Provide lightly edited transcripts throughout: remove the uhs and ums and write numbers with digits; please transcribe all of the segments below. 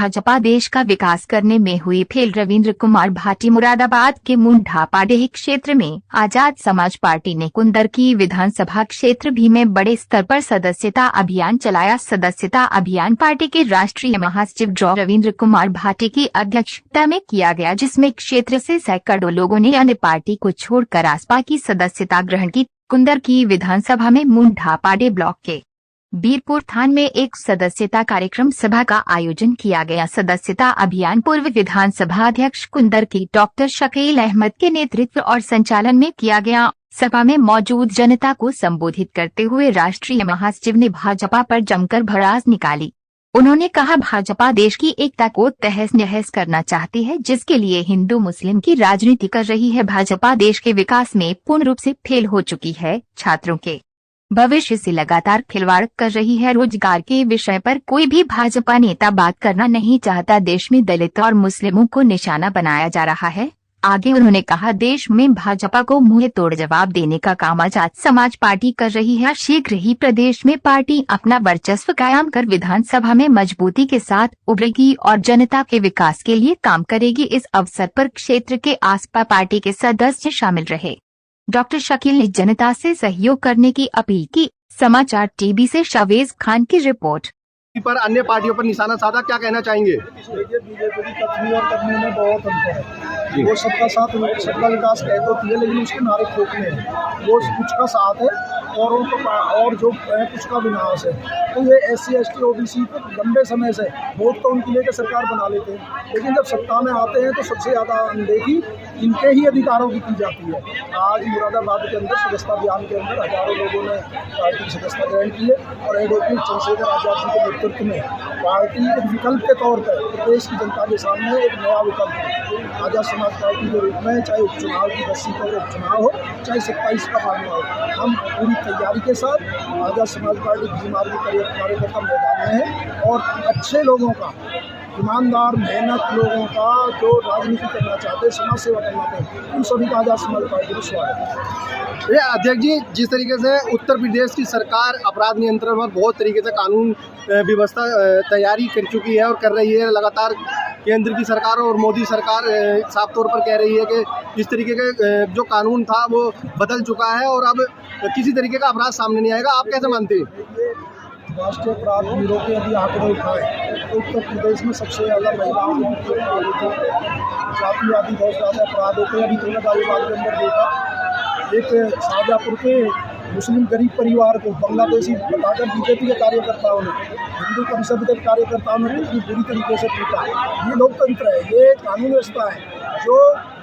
भाजपा देश का विकास करने में हुई फेल। रविंद्र कुमार भाटी मुरादाबाद के मुंडापाडेह क्षेत्र में आजाद समाज पार्टी ने कुंदरकी विधानसभा क्षेत्र भी में बड़े स्तर पर सदस्यता अभियान चलाया। सदस्यता अभियान पार्टी के राष्ट्रीय महासचिव डॉ रविंद्र कुमार भाटी की अध्यक्षता में किया गया, जिसमें क्षेत्र से सैकड़ों लोगों ने अन्य पार्टी को छोड़कर आसपा की सदस्यता ग्रहण की। कुंदरकी विधानसभा में मुंडापाडेह ब्लॉक के बीरपुर थान में एक सदस्यता कार्यक्रम सभा का आयोजन किया गया। सदस्यता अभियान पूर्व विधानसभा अध्यक्ष कुंदरकी डॉक्टर शकील अहमद के नेतृत्व और संचालन में किया गया। सभा में मौजूद जनता को संबोधित करते हुए राष्ट्रीय महासचिव ने भाजपा पर जमकर भड़ास निकाली। उन्होंने कहा, भाजपा देश की एकता को तहस नहस करना चाहती है, जिसके लिए हिंदू मुस्लिम की राजनीति कर रही है। भाजपा देश के विकास में पूर्ण रूप से फेल हो चुकी है। छात्रों के भविष्य से लगातार खिलवाड़ कर रही है। रोजगार के विषय पर कोई भी भाजपा नेता बात करना नहीं चाहता। देश में दलित और मुस्लिमों को निशाना बनाया जा रहा है। आगे उन्होंने कहा, देश में भाजपा को मुंह तोड़ जवाब देने का काम आजाद समाज पार्टी कर रही है। शीघ्र ही प्रदेश में पार्टी अपना वर्चस्व कायम कर विधानसभा में मजबूती के साथ उभरेगी और जनता के विकास के लिए काम करेगी। इस अवसर पर क्षेत्र के आसपा पार्टी के सदस्य शामिल रहे। डॉक्टर शकील ने जनता से सहयोग करने की अपील की। समाचार टीवी से शावेज खान की रिपोर्ट। पर अन्य पार्टियों पर निशाना साधा, क्या कहना चाहेंगे? देखिए, बीजेपी की कथनी और करने में बहुत अंतर है। वो सबका साथ सबका विकास कहते होती है, लेकिन उसके नारे खोखले हैं। वो कुछ का साथ है और उनको और जो है कुछ का विनाश है। तो ये SC ST OBC को लंबे समय से वोट तो उनके लिए सरकार बना लेते हैं, लेकिन जब सत्ता में आते हैं तो सबसे ज़्यादा अनदेखी इनके ही अधिकारों की जाती है। आज मुरादाबाद के अंदर सदस्यता अभियान के अंदर हजारों लोगों ने पार्टी की सदस्यता ग्रहण की है और एडवोकेट चंद्रशेखर आजाद जी के नेतृत्व में पार्टी एक विकल्प के तौर पर प्रदेश की जनता के सामने एक नया विकल्प है। आजाद समाज पार्टी के रूप में चाहे उपचुनाव की 10 सीटों का उपचुनाव हो, चाहे 27 का मामला हो, हम पूरी तैयारी के साथ आजाद समाज पार्टी भीमार्गी कार्यकर्ता मैदान में है और अच्छे लोगों का, ईमानदार मेहनत लोगों का जो राजनीति करना चाहते हैं, समाज सेवा करना चाहते हैं, उन सभी का आजाद समाज पार्टी में स्वागत है। अध्यक्ष जी, जिस तरीके से उत्तर प्रदेश की सरकार अपराध नियंत्रण पर बहुत तरीके से कानून व्यवस्था तैयारी कर चुकी है और कर रही है, लगातार केंद्र की सरकार और मोदी सरकार साफ तौर पर कह रही है कि इस तरीके के जो कानून था वो बदल चुका है और अब किसी तरीके का अपराध सामने नहीं आएगा। आप कैसे मानते हैं? राष्ट्रीय अपराध ब्यूरो के यदि आंकड़े उठाए तो उत्तर प्रदेश में सबसे ज़्यादा महिलाओं के जातिवादी बहुत ज़्यादा अपराध होते हैं। अभी तुमने गाजियाबाद के अंदर देखा, एक शाहजहाँपुर के मुस्लिम गरीब परिवार को बांग्लादेशी बताकर बीजेपी के कार्यकर्ताओं ने, हिंदू परिषद के कार्यकर्ताओं ने कितनी बुरी तरीके से पीटा। ये लोकतंत्र है, ये कानून व्यवस्था है। जो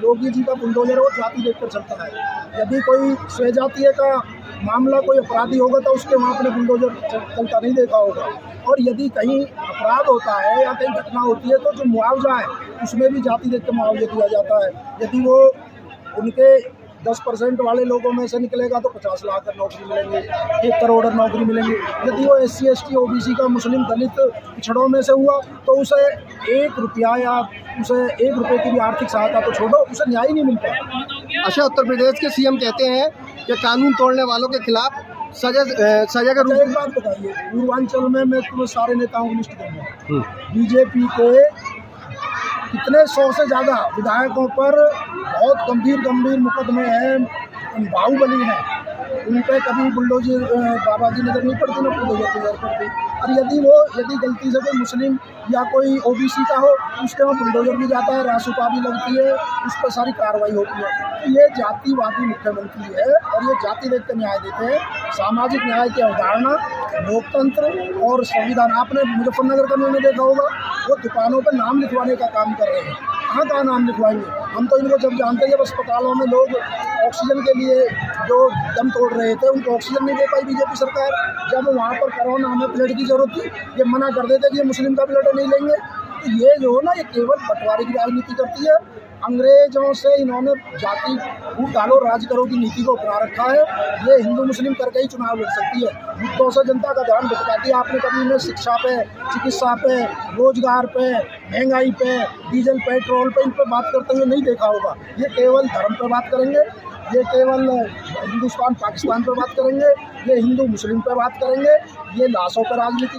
योगी जी का बुलडोजर है वो जाति देखकर चलता है। यदि कोई स्वजातीय का मामला कोई अपराधी होगा तो उसके वहाँ अपने बुलडोजर चलता नहीं देखा होगा। और यदि कहीं अपराध होता है या कहीं घटना होती है तो जो मुआवजा है उसमें भी जाति देख कर मुआवजा दिया जाता है। यदि वो उनके 10% वाले लोगों में से निकलेगा तो 50 लाख नौकरी मिलेंगे, 1 करोड़ नौकरी मिलेंगी। यदि वो SC ST OBC का मुस्लिम दलित पिछड़ों में से हुआ तो उसे 1 रुपया या उसे 1 रुपये की भी आर्थिक सहायता तो छोड़ो, उसे न्याय नहीं मिलता। अच्छा, उत्तर प्रदेश के CM कहते हैं कि कानून तोड़ने वालों के खिलाफ सजा का रूप। एक बात बताइए, पूर्वांचल में मैं तुम्हें सारे नेताओं की लिस्ट दूंगा। बीजेपी के कितने 100 से ज़्यादा विधायकों पर बहुत गंभीर मुकदमे हैं, बाहुबली हैं। उन पर कभी बुलडोजर बाबा जी नजर नहीं पड़ती, ना बुलडोजर नजर पड़ती। और यदि गलती से कोई मुस्लिम या कोई OBC का हो, उसके वहाँ बुलडोजर भी जाता है, रासुका भी लगती है, उस पर सारी कार्रवाई होती है। तो ये जातिवादी मुख्यमंत्री है और ये जाति देख कर न्याय देते हैं। सामाजिक न्याय की अवधारणा, लोकतंत्र और संविधान। आपने मुजफ्फरनगर का निर्णय देखा होगा, वो दुकानों पर नाम लिखवाने का काम कर रहे हैं। कहाँ नाम लिखवाएंगे? हम तो इनको जब जानते हैं, जब अस्पतालों में लोग ऑक्सीजन के लिए जो दम तोड़ रहे थे, उनको ऑक्सीजन नहीं दे पाई बीजेपी सरकार। जब वहाँ पर कोरोना हमें ब्लड की जरूरत थी, ये मना कर देते कि ये मुस्लिम का ब्लड नहीं लेंगे। तो ये जो है ना, ये केवल बंटवारे की राजनीति करती है। अंग्रेजों से इन्होंने जाति फूट डालो राज करो की नीति को अपना रखा है। ये हिंदू मुस्लिम करके ही चुनाव लड़ सकती है। मुद्दों से जनता का ध्यान भटकाती है। आपने कभी इन्हें शिक्षा पे, चिकित्सा पे, रोजगार पे, महंगाई पे, डीजल पेट्रोल पे, इन पर बात करते हुए नहीं देखा होगा। ये केवल धर्म पे बात करेंगे, ये केवल हिंदुस्तान पाकिस्तान पर बात करेंगे, ये हिंदू मुस्लिम पर बात करेंगे, ये लाशों पर राजनीति